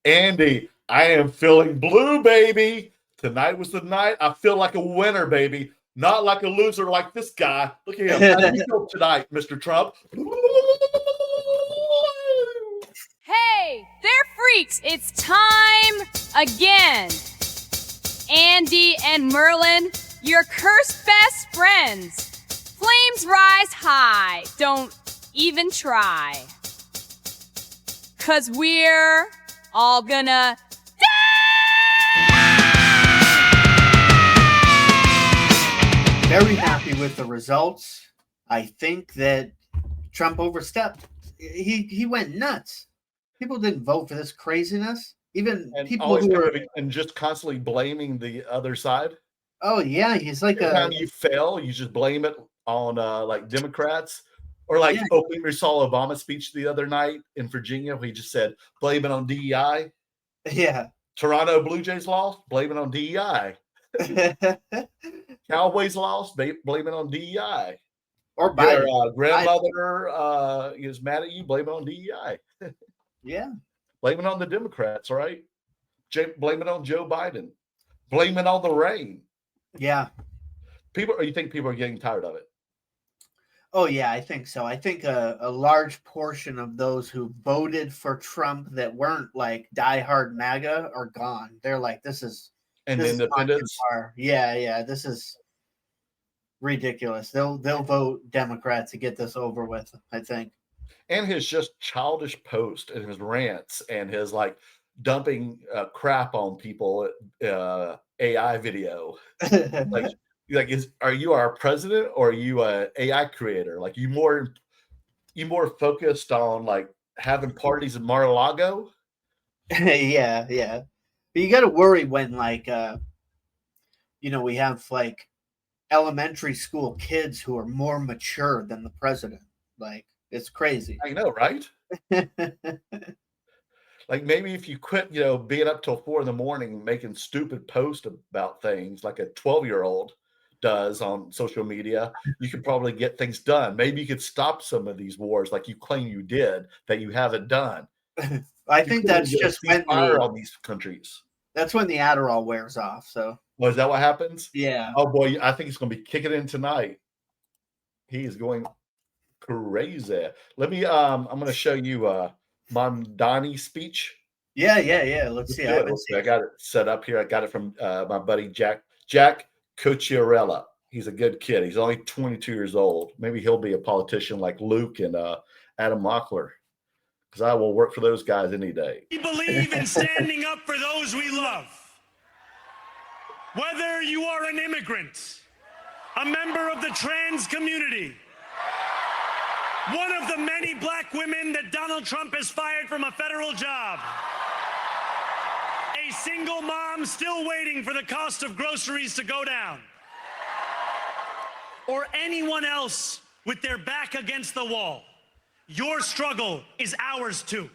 Andy, I am feeling blue, baby. Tonight was the night. I feel like a winner, baby. Not like a loser like this guy. Look at him. How do you feel tonight, Mr. Trump? Hey, they're freaks. It's time again. Andy and Merlin, your cursed best friends. Flames rise high. Don't even try. 'Cause we're all gonna Very happy with the results. I think that Trump overstepped. He went nuts. People didn't vote for this craziness. Even And people who were and just constantly blaming the other side. Oh yeah, he's like Every time you fail, you just blame it on like Democrats. Or like we saw Obama's speech the other night in Virginia where he just said, blame it on DEI. Yeah. Toronto Blue Jays lost, blame it on DEI. Cowboys lost, blame it on DEI. Or Biden. Your grandmother is mad at you, blame it on DEI. Yeah. Blame it on the Democrats, right? Blame it on Joe Biden. Blame it on the rain. Yeah. You think people are getting tired of it? Oh, yeah, I think so. I think a large portion of those who voted for Trump that weren't like diehard MAGA are gone. They're like, this is independents. Yeah, this is ridiculous. They'll vote Democrat to get this over with, I think. And his just childish post and his rants and his like dumping crap on people AI video. Are you our president or are you a AI creator? Like you more focused on like having parties in Mar-a-Lago? Yeah. But you got to worry when like we have like elementary school kids who are more mature than the president. Like it's crazy. I know, right? Like maybe if you quit, being up till 4 a.m. making stupid posts about things like a 12-year-old does on social media, you could probably get things done. Maybe you could stop some of these wars like you claim you did that you haven't done. I think that's just when fire on these countries. That's when the Adderall wears off. So is that what happens? Yeah. Oh boy, I think he's going to be kicking in tonight. He is going crazy. Let me I'm going to show you Mamdani speech. Yeah. Let's see. I got it set up here. I got it from my buddy Jack Cocchiarella. He's a good kid. He's only 22 years old. Maybe he'll be a politician like Luke and Adam Mockler, because I will work for those guys any day. We believe in standing up for those we love. Whether you are an immigrant, a member of the trans community, one of the many black women that Donald Trump has fired from a federal job, a single mom still waiting for the cost of groceries to go down, or anyone else with their back against the wall, your struggle is ours too.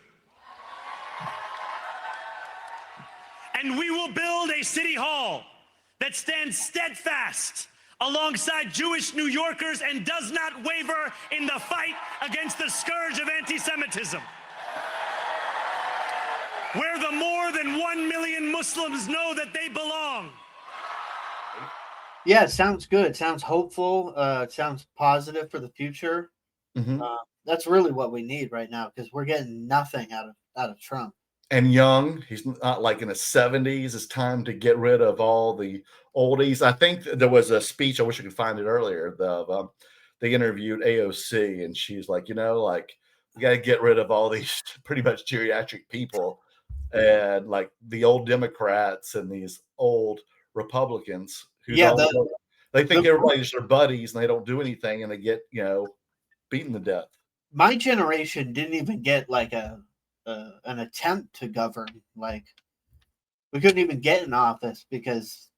And we will build a city hall that stands steadfast alongside Jewish New Yorkers and does not waver in the fight against the scourge of anti-Semitism. Where the more than 1 million Muslims know that they belong. Yeah, it sounds good. It sounds hopeful. It sounds positive for the future. Mm-hmm. That's really what we need right now, because we're getting nothing out of Trump. And young, he's not like in his 70s. It's time to get rid of all the oldies. I think there was a speech, I wish I could find it earlier, they interviewed AOC, and she's like, we got to get rid of all these pretty much geriatric people, and like the old Democrats and these old Republicans who they think everybody's their buddies and they don't do anything, and they get beaten to death. My generation didn't even get like an attempt to govern. Like we couldn't even get in office because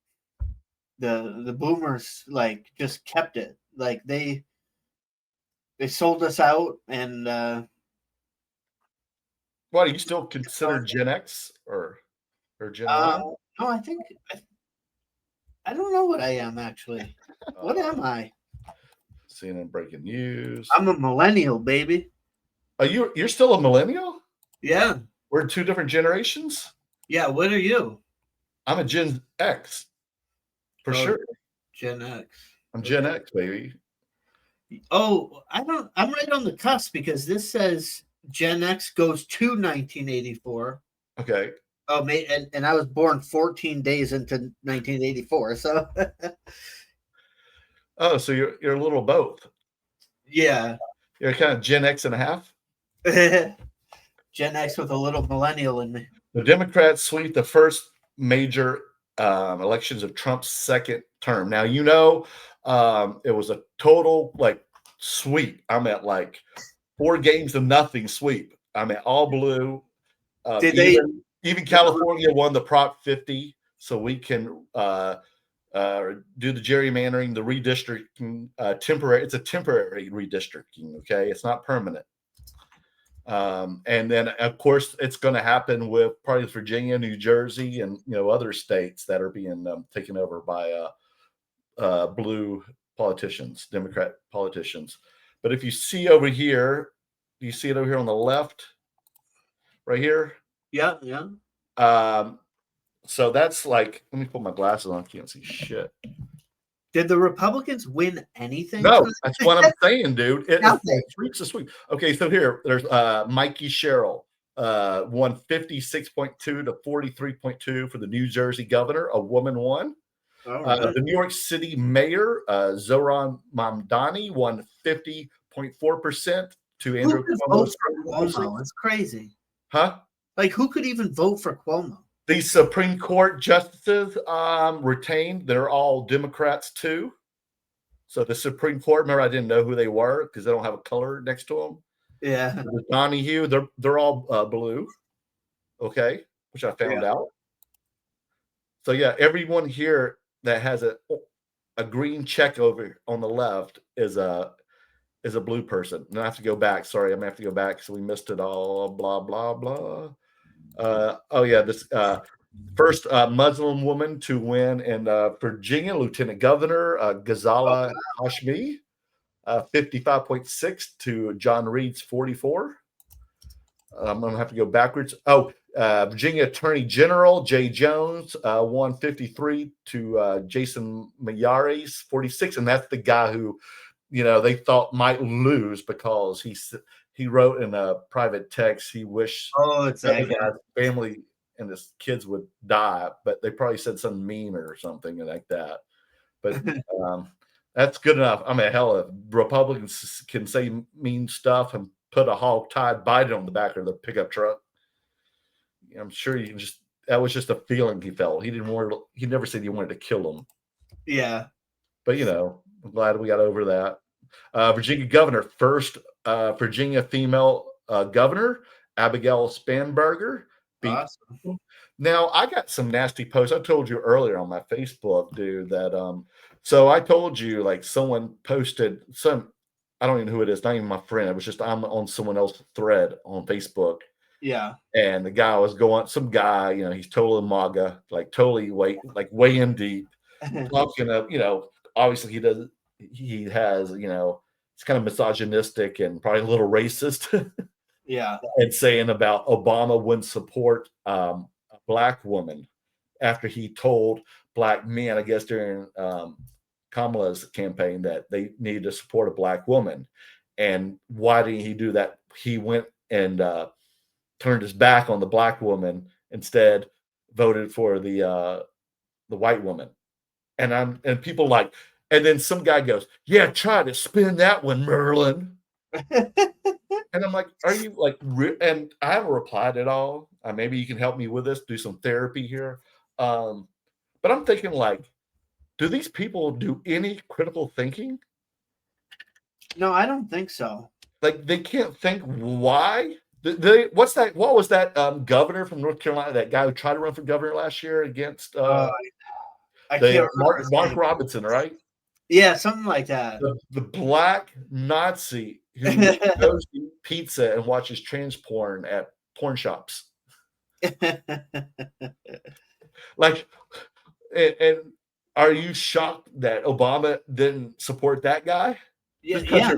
the boomers like just kept it. Like they sold us out. And what, are you still considered Gen X or Gen Y? No, I think I don't know what I am actually. What am I? CNN breaking news. I'm a millennial, baby. Are you're still a millennial? Yeah. We're two different generations. Yeah, what are you? I'm a Gen X, for sure. Gen X. I'm Gen X, baby. Oh, I'm right on the cusp because this says Gen X goes to 1984. Okay. Oh, and I was born 14 days into 1984. So, Oh, so you're a little both. yeah. You're kind of Gen X and a half. Gen X with a little millennial in me. The Democrats sweep the first major elections of Trump's second term. Now, it was a total sweep. I'm at 4 games to nothing sweep. I'm at all blue. Even California won the Prop 50, so we can do the gerrymandering, the redistricting, temporary. It's a temporary redistricting. Okay, it's not permanent. And then, of course, it's going to happen with probably Virginia, New Jersey, and other states that are being taken over by blue politicians, Democrat politicians. But if you see over here, do you see it over here on the left, right here? Yeah, yeah. So that's let me put my glasses on. I can't see shit. Did the Republicans win anything? No, that's what I'm saying, dude. It sweeps a sweep. Okay, so here, there's Mikie Sherrill, won 56.2 to 43.2 for the New Jersey governor. A woman won. The New York City mayor, Zohran Mamdani, won 50.4% to Andrew Cuomo. It's crazy. Huh? Who could even vote for Cuomo? The Supreme Court justices retained. They're all Democrats too. So the Supreme Court, remember, I didn't know who they were because they don't have a color next to them. Yeah. Donahue, they're all blue. Okay, which I found out. So yeah, everyone here that has a green check over on the left is a blue person. And I have to go back. Sorry, I'm gonna have to go back. So we missed it all. Blah blah blah. This first Muslim woman to win in Virginia, Lieutenant Governor Ghazala Hashmi, 55.6 to John Reed's 44. I'm going to have to go backwards. Virginia Attorney General Jay Jones won 53 to Jason Mayari's 46, and that's the guy who, they thought might lose because he wrote in a private text he wished his family and his kids would die, but they probably said something mean or something like that. But that's good enough. I mean, hell, if Republicans can say mean stuff and put a hog-tied Biden on the back of the pickup truck, I'm sure you can that was just a feeling he felt. He never said he wanted to kill him. Yeah. But, I'm glad we got over that. Virginia governor, first Virginia female governor, Abigail Spanberger. Awesome. Now, I got some nasty posts. I told you earlier on my Facebook, dude, that so I told you someone posted I don't even know who it is, not even my friend. It was just I'm on someone else's thread on Facebook. Yeah. And the guy was some guy, he's totally MAGA, totally way in deep, talking of, obviously he has, it's kind of misogynistic and probably a little racist. Yeah. And saying about Obama wouldn't support a black woman after he told black men, I guess during Kamala's campaign, that they needed to support a black woman. And why didn't he do that? He went and turned his back on the black woman, instead voted for the white woman. And people and then some guy goes, yeah, try to spin that one, Merlin. And I'm like, are you and I haven't replied at all. Maybe you can help me with this, do some therapy here. But I'm thinking do these people do any critical thinking? No, I don't think so. They can't think why. What was that governor from North Carolina, that guy who tried to run for governor last year against Mark Robinson, right? Yeah, something like that. The black Nazi who goes to eat pizza and watches trans porn at porn shops. And are you shocked that Obama didn't support that guy? Yeah.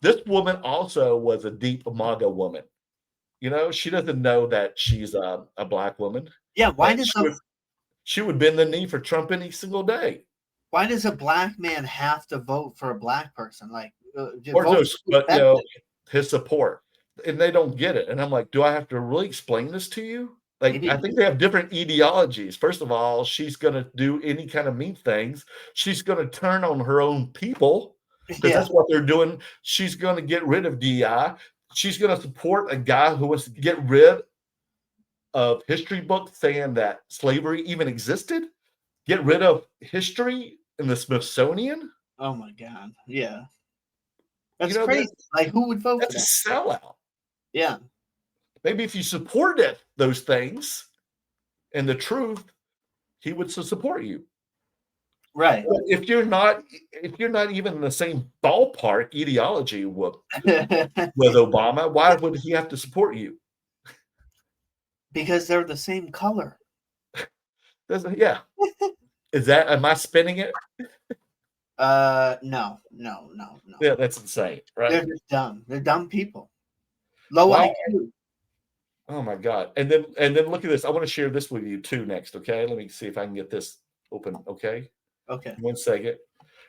This woman also was a deep MAGA woman. You know, she doesn't know that she's a black woman. Yeah, why And does she would bend the knee for Trump any single day. why does a black man have to vote for a black person? Like, Or vote just, for but you know, his support. And they don't get it. And I'm like, do I have to really explain this to you? Like, Maybe. I think they have different ideologies. First of all, she's going to do any kind of mean things. She's going to turn on her own people because Yeah. that's what they're doing. She's going to get rid of DI. She's going to support a guy who wants to get rid of history books saying that slavery even existed. Get rid of history in the Smithsonian. Oh my God. Yeah. That's You know, crazy. Like, who would vote for that's a that? sellout. Yeah. Maybe if you supported those things and the truth, he would support you. Right. But if you're not even in the same ballpark ideology with Obama, why would he have to support you? Because they're the same color. Yeah. Am I spinning it? No. Yeah, that's insane, right? They're just dumb. They're dumb people. Low Wow. IQ. Oh my God. And then look at this. I want to share this with you too next. Okay. Let me see if I can get this open. Okay. Okay. 1 second.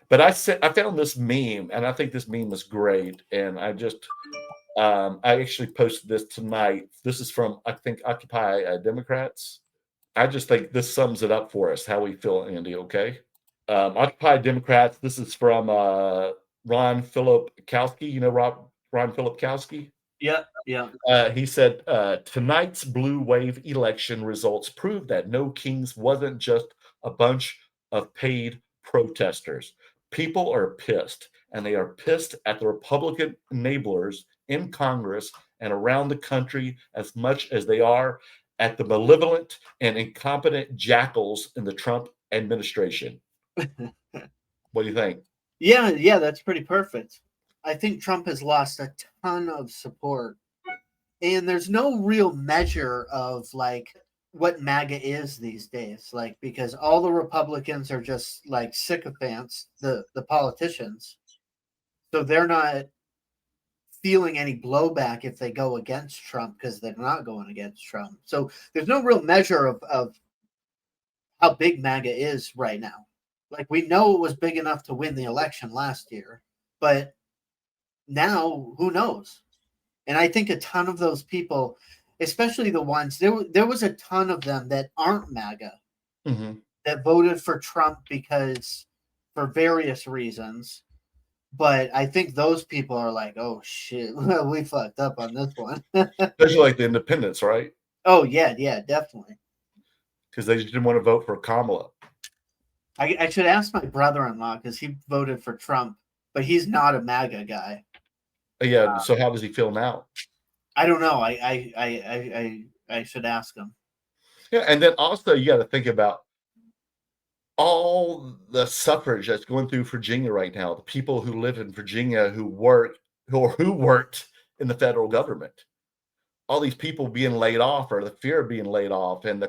But I found this meme, and I think this meme is great. And I actually posted this tonight. This is from, I think, Occupy Democrats. I just think this sums it up for us, how we feel, Andy. Okay. Occupy Democrats. This is from Ron Filipkowski. You know Ron Filipkowski? Yeah. Yeah. He said, tonight's blue wave election results prove that No Kings wasn't just a bunch of paid protesters. People are pissed, and they are pissed at the Republican enablers in Congress and around the country as much as they are at the malevolent and incompetent jackals in the Trump administration. What do you think? Yeah, that's pretty perfect. I think Trump has lost a ton of support, and there's no real measure of like what MAGA is these days, like, because all the Republicans are just like sycophants, the politicians, so they're not feeling any blowback if they go against Trump because they're not going against Trump. So there's no real measure of how big MAGA is right now. Like, we know it was big enough to win the election last year, but now who knows? And I think a ton of those people, especially the ones, there was a ton of them that aren't MAGA that voted for Trump because for various reasons. But I think those people are like, oh shit, we fucked up on this one. Especially like the independents, right? Oh yeah, definitely. Because they just didn't want to vote for Kamala. I should ask my brother-in-law because he voted for Trump, but he's not a MAGA guy. Yeah. So how does he feel now? I don't know. I should ask him. Yeah, and then also you got to think about all the suffrage that's going through Virginia right now. The people who live in Virginia who worked in the federal government. All these people being laid off, or the fear of being laid off, and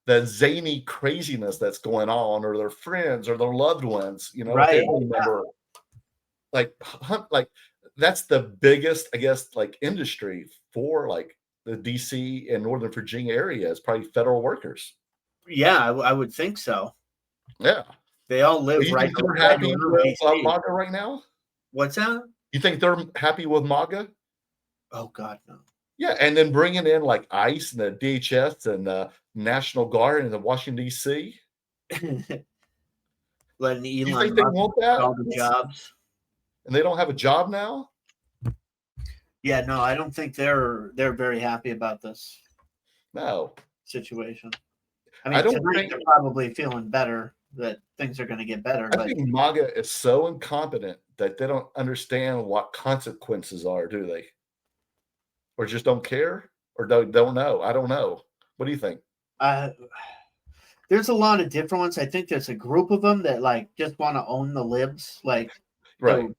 the zany craziness that's going on, or their friends or their loved ones, you know, Right. family member. Like that's the biggest, I guess, like industry for like the DC and Northern Virginia area is probably federal workers. Yeah, I would think so. Yeah. They all live You right. think they're happy with MAGA right now? What's that? You think they're happy with MAGA? Oh God, no. Yeah, and then bringing in like ICE and the DHS and the National Guard and the Washington D.C. Letting You Elon think they Musk want that? all the jobs. And they don't have a job now? Yeah, no, I don't think they're very happy about this No. situation. I mean, tonight they're probably feeling better, that things are going to get better. I think MAGA is so incompetent that they don't understand what consequences are, do they? Or just don't care? Or don't know? I don't know. What do you think? There's a lot of different ones. I think there's a group of them that like just want to own the libs. Like, right. So,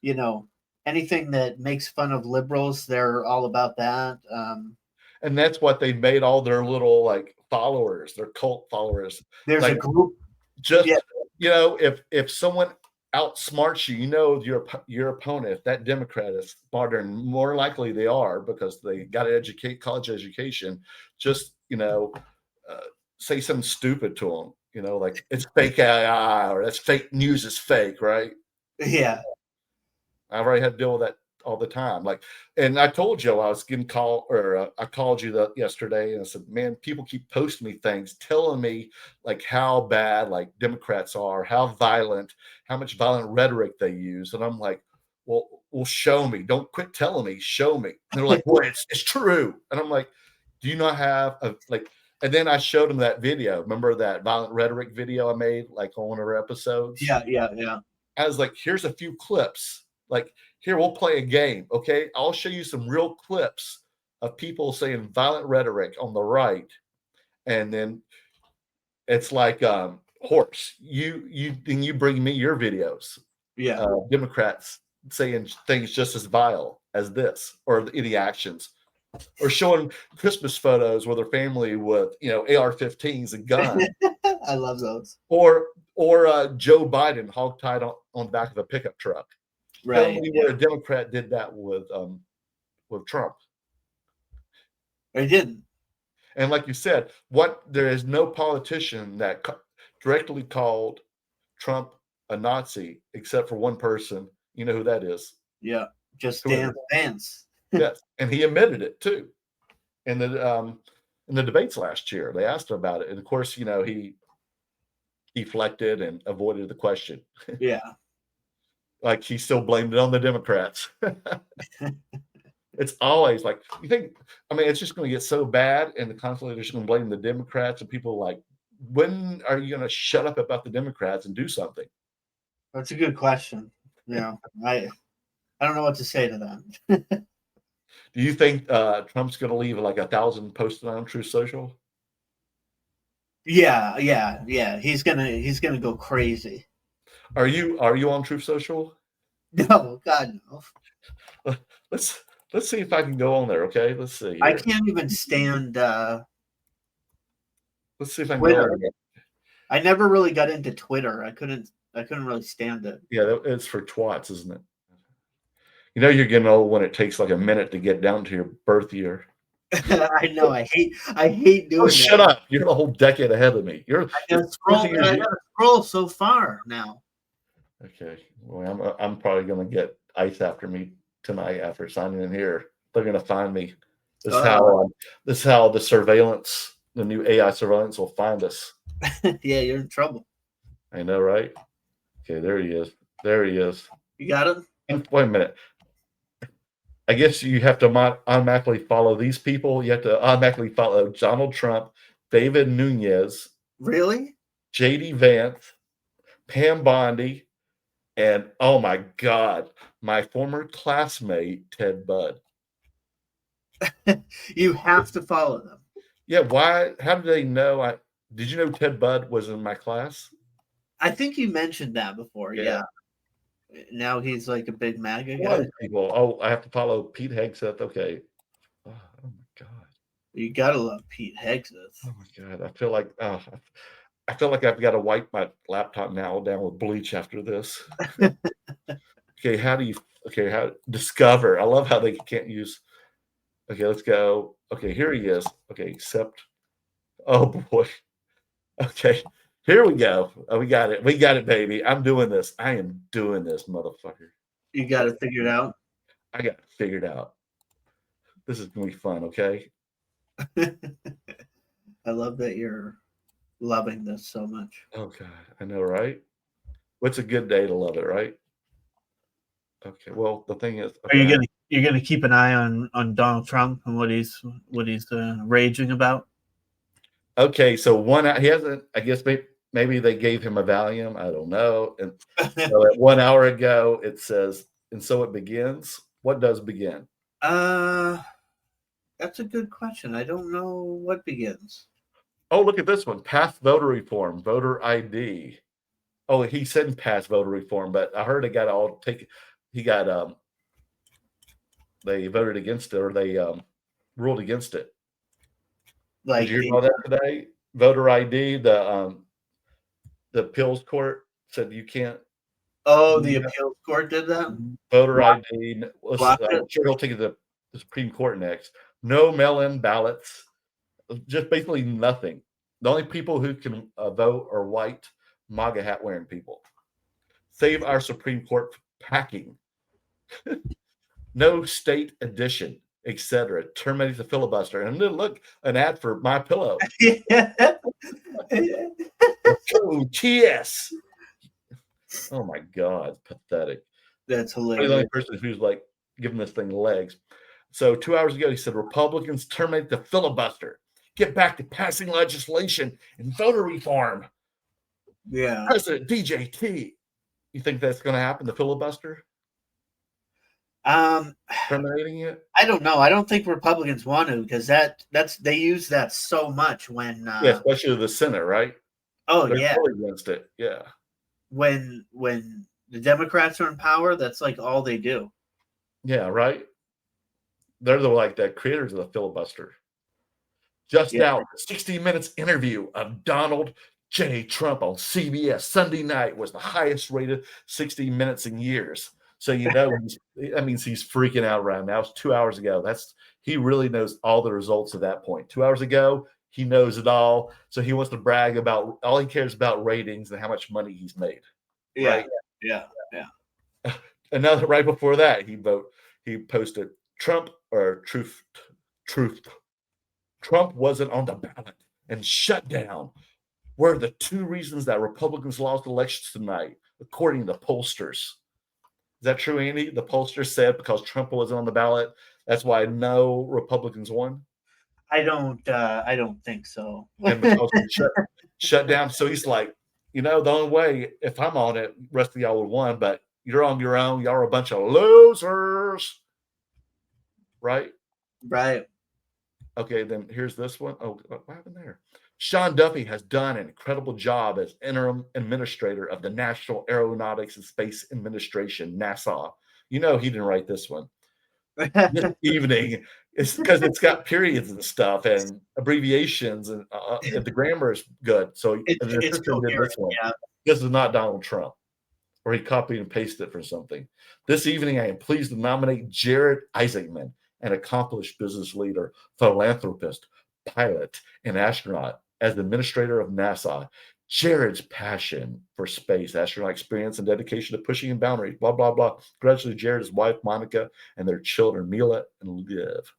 you know, anything that makes fun of liberals, they're all about that. And that's what they've made all their little like followers, their cult followers. There's like, a group. Just, you know, if someone outsmarts you. You know your opponent. If that Democrat is smarter, and more likely they are because they got an college education. Just say something stupid to them. Like it's fake AI or that's fake news is fake, right? Yeah. I've already had to deal with that all the time. Like, and I told Joe I was getting called, or I called you yesterday, and I said, "Man, people keep posting me things, telling me like how bad like Democrats are, how violent, how much violent rhetoric they use." And I'm like, "Well, show me. Don't quit telling me. Show me." And they're like, "Well, it's true." And I'm like, "Do you not have a like?" And then I showed them that video. Remember that violent rhetoric video I made like on one of our episodes? Yeah. I was like, "Here's a few clips. Like, here, we'll play a game, okay? I'll show you some real clips of people saying violent rhetoric on the right, and then it's like horse. You bring me your videos. Yeah. Democrats saying things just as vile as this, or any actions, or showing Christmas photos with their family with AR-15s and guns, I love those. or Joe Biden hogtied on the back of a pickup truck. Tell Right. me where a Democrat did that with Trump. They didn't. And like you said, there is no politician that directly called Trump a Nazi except for one person. You know who that is? Yeah. Just Who is dance. Yes, and he admitted it too. In the debates last year, they asked him about it, and of course, he deflected and avoided the question. Yeah. Like he still blamed it on the Democrats. It's always like, you think, I mean, it's just going to get so bad, and the constantly they're just going to blame the Democrats, and people are like, when are you going to shut up about the Democrats and do something? That's a good question. Yeah. I don't know what to say to that. Do you think Trump's going to leave like 1,000 posted on Truth Social? Yeah. He's gonna go crazy. Are you on Truth Social? No, God no. Let's see if I can go on there. Okay, let's see. Here. I can't even stand. Let's see if I can Twitter. go on there. I never really got into Twitter. I couldn't really stand it. Yeah, it's for twats, isn't it? You're getting old when it takes like a minute to get down to your birth year. I know. I hate doing that. Shut up! You're a whole decade ahead of me. I gotta scroll so far now. Okay. Well, I'm probably gonna get ICE after me tonight after signing in here. They're gonna find me. This is how the surveillance, the new AI surveillance, will find us. Yeah, you're in trouble. I know, right? Okay, there he is. You got him? Wait a minute. I guess you have to automatically follow these people. You have to automatically follow Donald Trump, David Nunes, really, JD Vance, Pam Bondi, and oh my God, my former classmate Ted Budd. You have to follow them. Yeah, why? How did they know? Did you know Ted Budd was in my class? I think you mentioned that before. Yeah. Now he's like a big MAGA guy. People. Oh, I have to follow Pete Hegseth. Okay. Oh my God. You gotta love Pete Hegseth. Oh my God. I feel like I've got to wipe my laptop now down with bleach after this. Okay, how discover? I love how they can't use. Okay, let's go. Okay, here he is. Okay, accept. Oh boy. Okay, here we go. Oh, we got it, baby. I'm doing this. I am doing this, motherfucker. You got it figured out? I got it figured out. This is going to be fun, okay? I love that you're loving this so much. Oh, God. I know, right? What's a good day to love it, right? Okay, well, the thing is... Okay, Are you're gonna keep an eye on Donald Trump and what he's raging about? Okay, so he hasn't, I guess maybe they gave him a Valium. I don't know. And so 1 hour ago, it says, and so it begins. What does begin? That's a good question. I don't know what begins. Oh, look at this one. Pass voter reform, voter ID. Oh, he said pass voter reform, but I heard they voted against it, or they ruled against it. Like, did you hear about that today? Voter ID, the appeals court said you can't. Oh, the appeals court did that? Voter ID. Blocked it? Sherrill taking the Supreme Court next. No mail-in ballots. Just basically nothing. The only people who can vote are white MAGA hat wearing people. Save our Supreme Court packing. No state edition, etc. Terminate the filibuster. And then look, an ad for My Pillow. Oh, TS. Oh my God, pathetic. That's The hilarious. only person who's like giving this thing legs. So 2 hours ago, he said Republicans terminate the filibuster. Get back to passing legislation and voter reform. Yeah. President DJT. You think that's going to happen? The filibuster? Terminating it? I don't know. I don't think Republicans want to, because they use that so much when Yeah, especially the Senate, right? oh They're yeah, totally against it. Yeah. when the Democrats are in power, that's like all they do. Yeah, right. They're the creators of the filibuster. Just Yeah. out, 60 Minutes interview of Donald J. Trump on CBS Sunday night was the highest rated 60 Minutes in years. So that means he's freaking out right now. It's 2 hours ago. He really knows all the results at that point. 2 hours ago, he knows it all. So he wants to brag about all he cares about ratings and how much money he's made. Yeah, Right? yeah. Another right before that, he posted Trump or truth. Trump wasn't on the ballot and shut down were the two reasons that Republicans lost elections tonight, according to pollsters. Is that true, Andy? The pollsters said because Trump wasn't on the ballot, that's why no Republicans won. I don't think so. And because he shut down, so he's like, the only way if I'm on it, the rest of y'all would won, but you're on your own. Y'all are a bunch of losers, right? Right. Okay, then here's this one. Oh, what happened there? Sean Duffy has done an incredible job as interim administrator of the National Aeronautics and Space Administration, NASA. He didn't write this one. This evening, it's because it's got periods and stuff and abbreviations, and the grammar is good. So it's did this one. Yeah. This is not Donald Trump, or he copied and pasted it from something. This evening, I am pleased to nominate Jared Isaacman, an accomplished business leader, philanthropist, pilot, and astronaut, as the administrator of NASA. Jared's passion for space, astronaut experience, and dedication to pushing in boundaries, blah, blah, blah. Congratulations, Jared, his wife, Monica, and their children, Mila and Liv.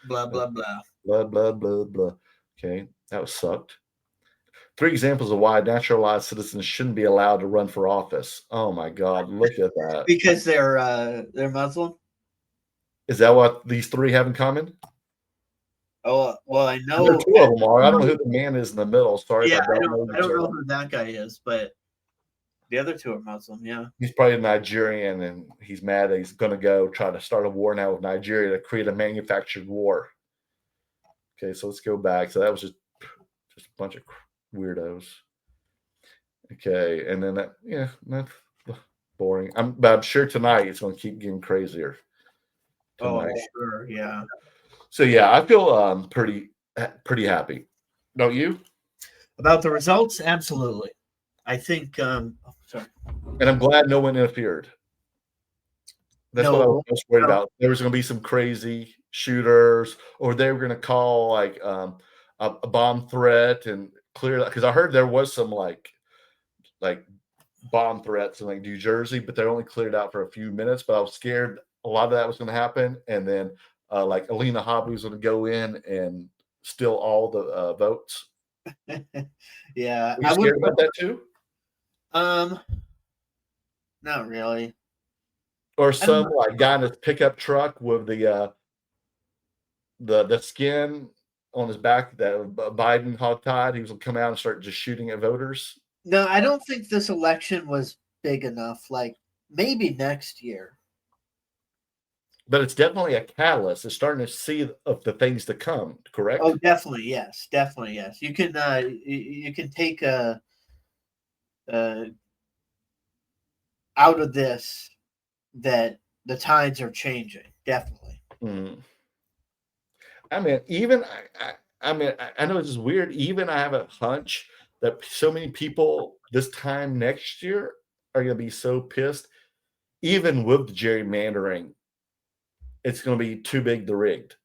Blah, blah, blah. Blah, blah, blah, blah. Okay, that was sucked. 3 examples of why naturalized citizens shouldn't be allowed to run for office. Oh, my God, look at that. Because they're Muslim? Is that what these 3 have in common? Oh, well, I know. There are 2 of them are. I don't know who the man is in the middle. Sorry Yeah, if I don't know who that guy is, but the other 2 are Muslim, yeah. He's probably a Nigerian, and he's mad that he's going to go try to start a war now with Nigeria to create a manufactured war. Okay, so let's go back. So that was just a bunch of weirdos. Okay, and then that's boring. But I'm sure tonight it's going to keep getting crazier. Tonight. Oh, sure, yeah. So yeah, I feel pretty happy. Don't you? About the results, absolutely. I think. Sorry. And I'm glad no one interfered. That's what I was most worried about. There was going to be some crazy shooters, or they were going to call like a bomb threat and clear that, because I heard there was some like bomb threats in like New Jersey, but they only cleared out for a few minutes. But I was scared a lot of that was going to happen, and then like Alina Habba was going to go in and steal all the votes. Yeah, Were you scared about that too? Not really. Or some like guy in his pickup truck with the skin on his back that Biden hogtied. He was going to come out and start just shooting at voters. No, I don't think this election was big enough. Like maybe next year. But it's definitely a catalyst. It's starting to see of the things to come. Correct? Oh, definitely yes. You can take out of this that the tides are changing. Definitely. Mm. I mean, I know this is weird. Even I have a hunch that so many people this time next year are going to be so pissed, even with the gerrymandering, it's going to be too big to rigged.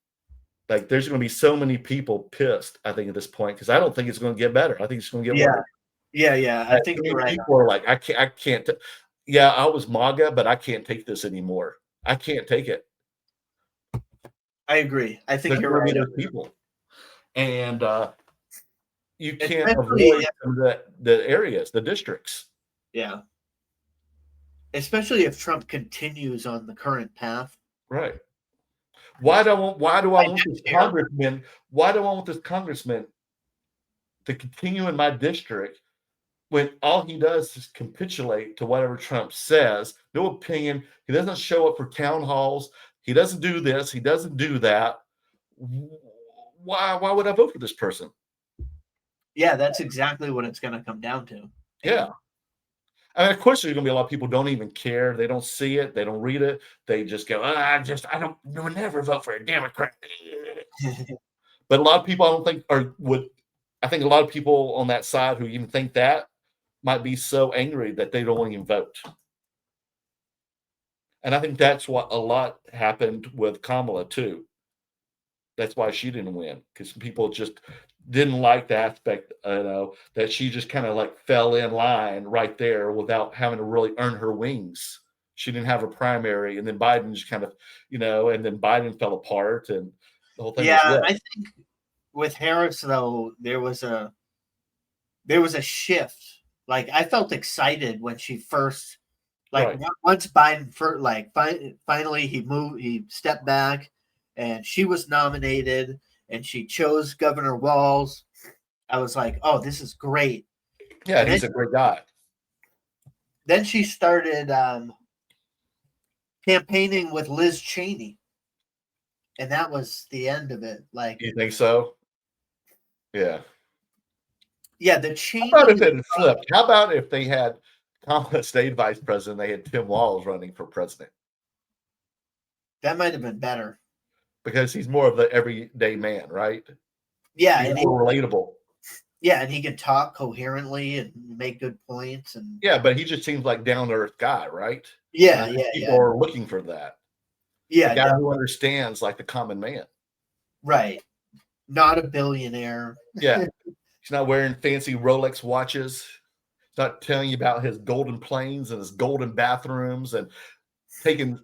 Like there's going to be so many people pissed, I think, at this point, because I don't think it's going to get better. I think it's going to get worse. Yeah. I think you're right. People are like, I can't. Yeah, I was MAGA, but I can't take this anymore. I can't take it. I agree. I think you're right. Those people, and you can't Especially avoid some of the areas, the districts. Yeah. Especially if Trump continues on the current path. Right. Why do I want this congressman? Why do I want this congressman to continue in my district when all he does is capitulate to whatever Trump says? No opinion. He doesn't show up for town halls. He doesn't do this. He doesn't do that. Why would I vote for this person? Yeah, that's exactly what it's going to come down to. Yeah. I mean, of course, there's going to be a lot of people who don't even care. They don't see it. They don't read it. They just go, I would never vote for a Democrat. But a lot of people, I think a lot of people on that side who even think that might be so angry that they don't want to even vote. And I think that's what a lot happened with Kamala too. That's why she didn't win, because people just didn't like the aspect, that she just kind of like fell in line right there without having to really earn her wings. She didn't have a primary, and then Biden just kind of, and then Biden fell apart, and the whole thing. Yeah, I think with Harris though, there was a shift. Like I felt excited when she first, once Biden finally he stepped back, and she was nominated, and she chose Governor Walz. I was like, oh, this is great. Yeah, he's a great guy. Then she started campaigning with Liz Cheney, and that was the end of it. Like, you think so? Yeah. Yeah, the Cheney. How about if it had flipped? How about if they had Kamala state vice president, they had Tim Walz running for president? That might have been better. Because he's more of the everyday man, right? Yeah, he's more relatable. Yeah, and he can talk coherently and make good points. And yeah, but he just seems like down to earth guy, right? Yeah, people are looking for that. Yeah, a guy who understands like the common man. Right, not a billionaire. Yeah, he's not wearing fancy Rolex watches. He's not telling you about his golden planes and his golden bathrooms and taking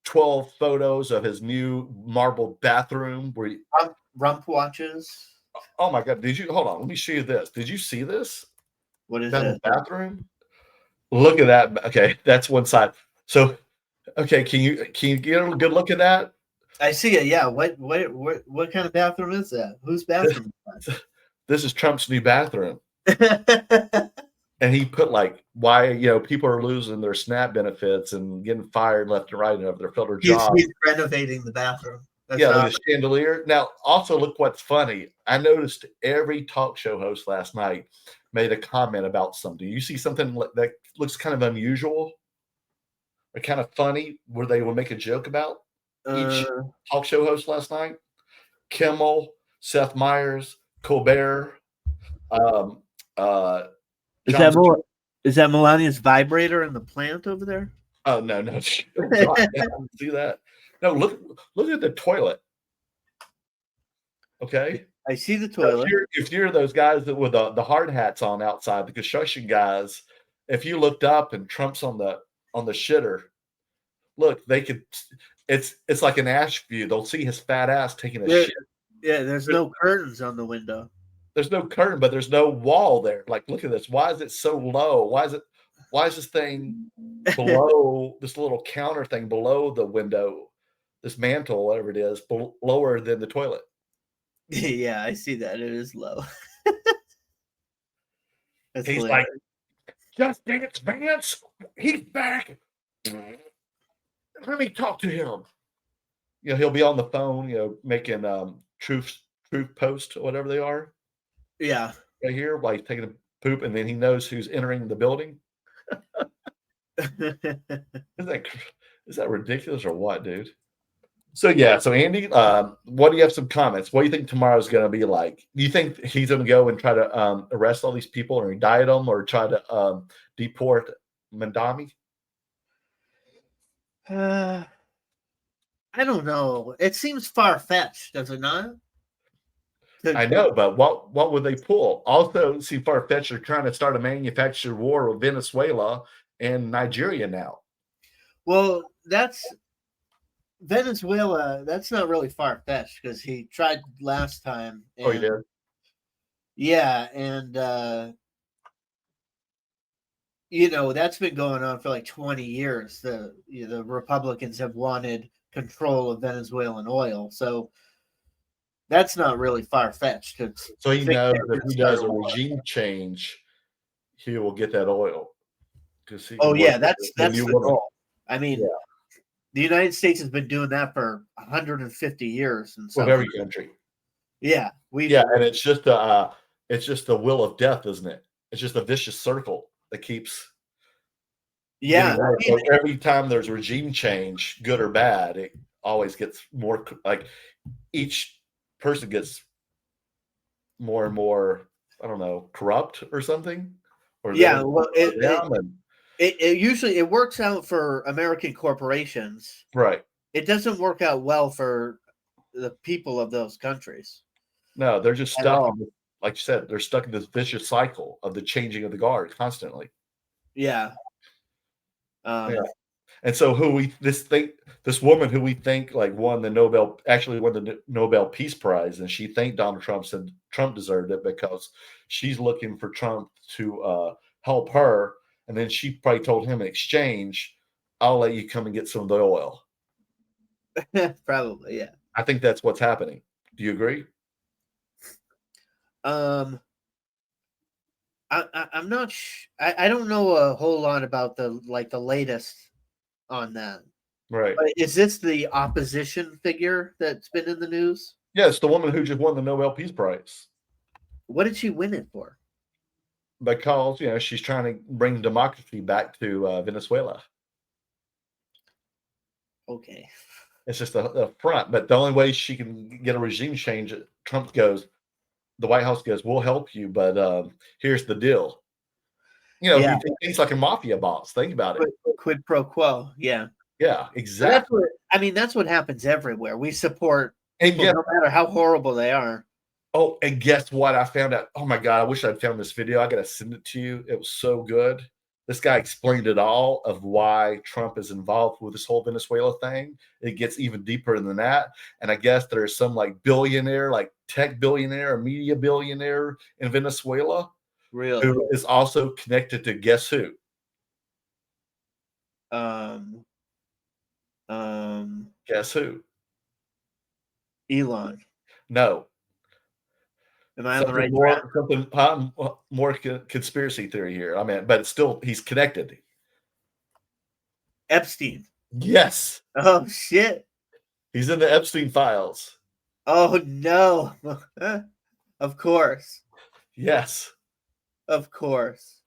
12 photos of his new marble bathroom where rump watches. Oh my God! Hold on? Let me show you this. Did you see this? What is that? Bathroom. Look at that. Okay, that's one side. So, okay, can you get a good look at that? I see it. Yeah. What kind of bathroom is that? Whose bathroom? This is Trump's new bathroom. And he put why people are losing their SNAP benefits and getting fired left and right of their federal jobs. He's renovating the bathroom. That's the chandelier. Now, also look what's funny. I noticed every talk show host last night made a comment about something. You see something that looks kind of unusual or kind of funny where they would make a joke about each talk show host last night? Kimmel, Seth Meyers, Colbert. Is that Melania's vibrator in the plant over there? Oh no! See that? No, look at the toilet. Okay, I see the toilet. So if you're those guys that with the hard hats on outside, the construction guys, if you looked up and Trump's on the shitter, look, they could. It's like an ash view. They'll see his fat ass taking a shit. Yeah, there's no curtains on the window. There's no curtain, but there's no wall there. Like, look at this. Why is it so low? Why is this thing below this little counter thing below the window? This mantle, whatever it is, lower than the toilet. Yeah, I see that. It is low. He's hilarious. Like, just dance, Vance. He's back. Let me talk to him. He'll be on the phone, making truth post or whatever they are. Yeah. Right here, while he's taking a poop, and then he knows who's entering the building. Is that ridiculous or what, dude? So Andy, what do you have some comments? What do you think tomorrow's going to be like? Do you think he's going to go and try to arrest all these people or indict them or try to deport Mamdani? I don't know. It seems far fetched, does it not? I know, but what would they pull? Also, see, far-fetched are trying to start a manufactured war with Venezuela and Nigeria now. Well, that's Venezuela. That's not really far-fetched because he tried last time. Oh, he did? Yeah, and that's been going on for like 20 years. The Republicans have wanted control of Venezuelan oil, so that's not really far-fetched. So he knows that if he does a regime change, he will get that oil. That's the goal. I mean, the United States has been doing that for 150 years, and so with every country. Yeah, and it's just the will of death, isn't it? It's just a vicious circle that keeps. Yeah, so every time there's regime change, good or bad, it always gets more like each person gets more and more, I don't know, corrupt or something. Or it usually works out for American corporations, right? It doesn't work out well for the people of those countries. No, they're just stuck. Like you said, they're stuck in this vicious cycle of the changing of the guard constantly. Yeah. And so this woman who we think like won the Nobel Peace Prize, and she thanked Donald Trump, said Trump deserved it because she's looking for Trump to help her, and then she probably told him in exchange, I'll let you come and get some of the oil. Probably, yeah. I think that's what's happening. Do you agree? I'm not. I don't know a whole lot about the latest on that. Right. But is this the opposition figure that's been in the news? Yeah, it's the woman who just won the Nobel Peace Prize. What did she win it for? Because she's trying to bring democracy back to Venezuela. Okay. It's just a front, but the only way she can get a regime change, the White House goes, we'll help you, but here's the deal. He's like a mafia boss. Think about it. Quid pro quo. Yeah. Yeah, exactly. That's what happens everywhere. We support people no matter how horrible they are. Oh, and guess what? I found out. Oh my God, I wish I'd found this video. I got to send it to you. It was so good. This guy explained it all of why Trump is involved with this whole Venezuela thing. It gets even deeper than that. And I guess there's some like billionaire, like tech billionaire or media billionaire in Venezuela. Really? Who is also connected to guess who? Guess who? Elon. No. Am I on the right track? Something more conspiracy theory here. I mean, but it's still he's connected. Epstein. Yes. Oh shit. He's in the Epstein files. Oh no. Of course. Yes. Of course.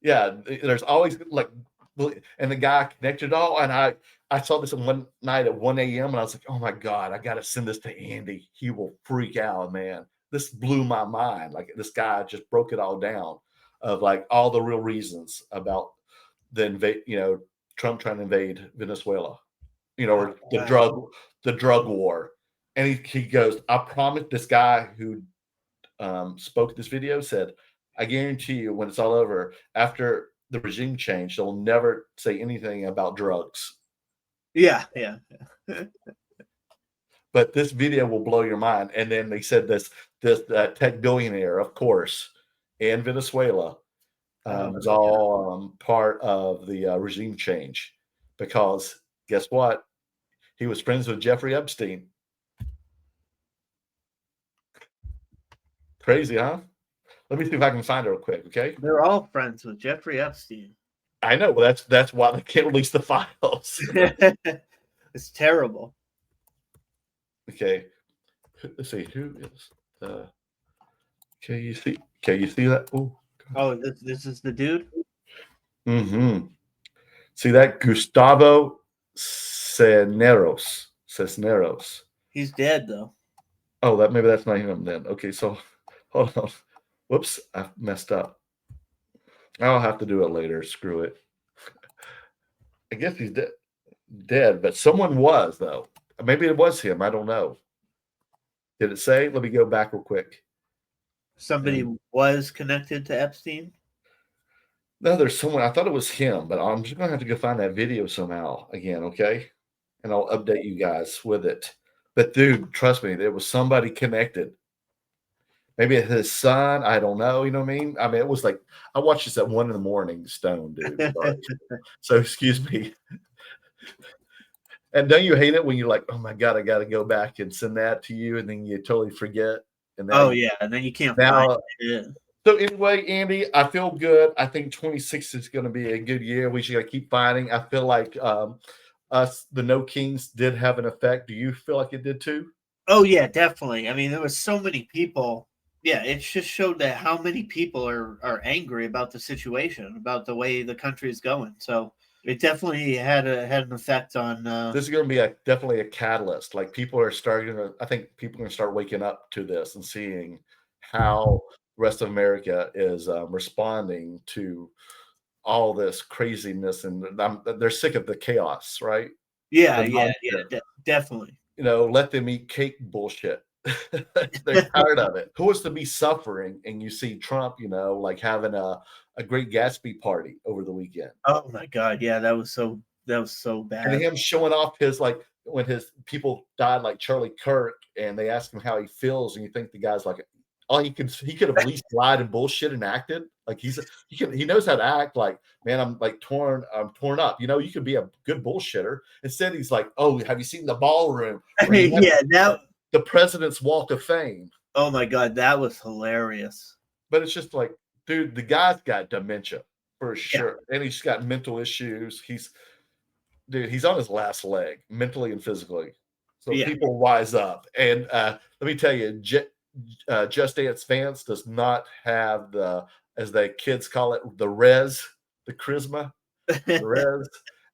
Yeah, there's always and the guy connected all, and I saw this one night at 1 a.m. and I was like, oh my God, I got to send this to Andy. He will freak out, man. This blew my mind. Like this guy just broke it all down of like all the real reasons about Trump trying to invade Venezuela, or the drug war. And he goes, I promise. This guy who spoke this video said, I guarantee you when it's all over, after the regime change, they'll never say anything about drugs. Yeah. But this video will blow your mind. And then they said this tech billionaire, of course, in Venezuela is all part of the regime change. Because guess what? He was friends with Jeffrey Epstein. Crazy, huh? Let me see if I can find it real quick, okay? They're all friends with Jeffrey Epstein. I know. Well, that's why they can't release the files. It's terrible. Okay. Let's see. Who is okay, you see that? Oh, this is the dude? Mm-hmm. See that? Gustavo Cisneros. Cisneros. He's dead though. Oh, maybe that's not him then. Okay, so hold on. Whoops, I messed up. I'll have to do it later. Screw it. I guess he's dead, but someone was though. Maybe it was him. I don't know. Did it say? Let me go back real quick. Somebody was connected to Epstein. No, there's someone. I thought it was him, but I'm just gonna have to go find that video somehow again, okay? And I'll update you guys with it. But dude, trust me, there was somebody connected. Maybe his son. I don't know. You know what I mean? I mean, it was like I watched this at 1 a.m. Stone, dude. Sorry. So excuse me. And don't you hate it when you're like, oh my God, I got to go back and send that to you, and then you totally forget. And yeah, and then you can't find it. So anyway, Andy, I feel good. I think 26 is going to be a good year. We should keep fighting. I feel like us, the No Kings, did have an effect. Do you feel like it did too? Oh yeah, definitely. I mean, there was so many people. Yeah, it just showed that how many people are angry about the situation, about the way the country is going. So it definitely had an effect on. This is going to be definitely a catalyst. Like people are starting to. I think people are going to start waking up to this and seeing how the rest of America is responding to all this craziness, and they're sick of the chaos, right? Yeah, definitely. You know, let them eat cake bullshit. They're tired of it. Who wants to be suffering? And you see Trump, you know, like having a Great Gatsby party over the weekend. Oh my God, yeah, that was so bad. And him showing off his like when his people died, like Charlie Kirk, and they ask him how he feels, and you think the guy's like, oh, he could have at least lied and bullshit and acted like he knows how to act. Like, man, I'm torn up. You know, you could be a good bullshitter. Instead, he's like, oh, have you seen the ballroom? Yeah, now the president's Walk of Fame. Oh my God, that was hilarious. But it's just like, dude, the guy's got dementia for sure, and he's got mental issues. He's on his last leg, mentally and physically. So people wise up. And let me tell you, Just Dance Vance does not have the, as the kids call it, the charisma, the res,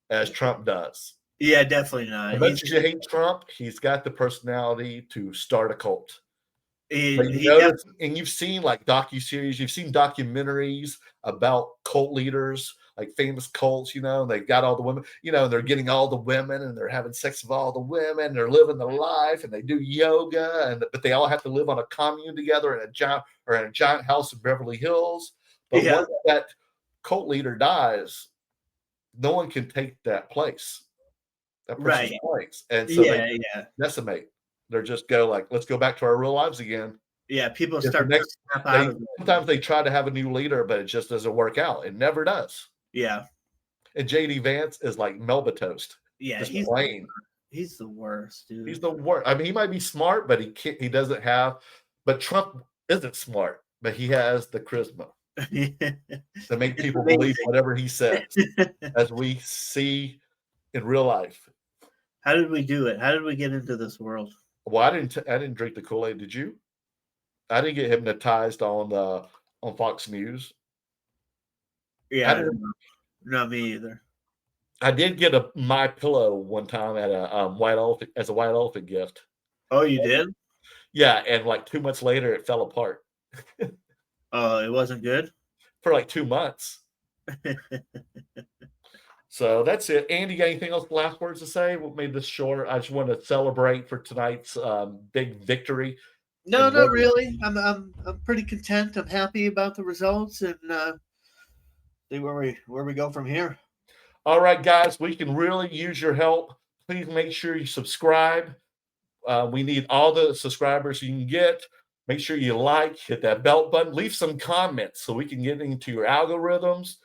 as Trump does. Yeah, definitely not. As much as you hate Trump, he's got the personality to start a cult. And you've seen like docuseries, you've seen documentaries about cult leaders, like famous cults, you know, and they've got all the women, you know, they're getting all the women and they're having sex with all the women, they're living the life and they do yoga, but they all have to live on a commune together in a giant house in Beverly Hills. But once that cult leader dies, no one can take that place. That person's place. And so they decimate. They're just go like, let's go back to our real lives again. Yeah, people start sometimes they try to have a new leader, but it just doesn't work out. It never does. Yeah. And JD Vance is like Melba toast. Yeah, he's plain. He's the worst, dude. He's the worst. I mean, he might be smart, but he doesn't have. But Trump isn't smart, but he has the charisma to make people believe whatever he says, as we see in real life. How did we do it? How did we get into this world? Well, I didn't drink the Kool-Aid. Did you? I didn't get hypnotized on Fox News. Yeah, not me either. I did get a My Pillow one time at a white elephant gift. Oh, you did? Yeah, and like 2 months later, it fell apart. Oh, it wasn't good? For like 2 months. So that's it. Andy, got anything else, last words to say? What made this short? I just want to celebrate for tonight's big victory. No, not really. I'm pretty content. I'm happy about the results, and see where we go from here. All right, guys, we can really use your help. Please make sure you subscribe. We need all the subscribers you can get. Make sure you hit that bell button, leave some comments so we can get into your algorithms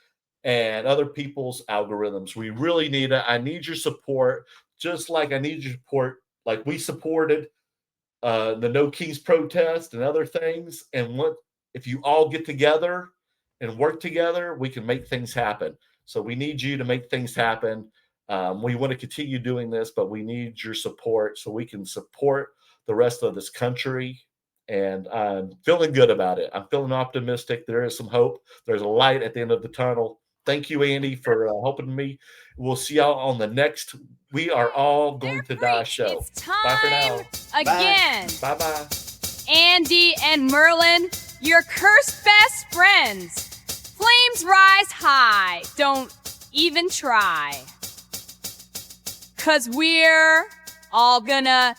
and other people's algorithms. We really need it. I need your support, just like I need your support, like we supported the No Kings protest and other things. And if you all get together and work together, we can make things happen. So we need you to make things happen. We want to continue doing this, but we need your support so we can support the rest of this country. And I'm feeling good about it. I'm feeling optimistic. There is some hope. There's a light at the end of the tunnel. Thank you, Andy, for helping me. We'll see y'all on the next We Are All Going to Die show. It's Bye for now. time again. Bye-bye. Andy and Merlin, your cursed best friends. Flames rise high. Don't even try. 'Cause we're all gonna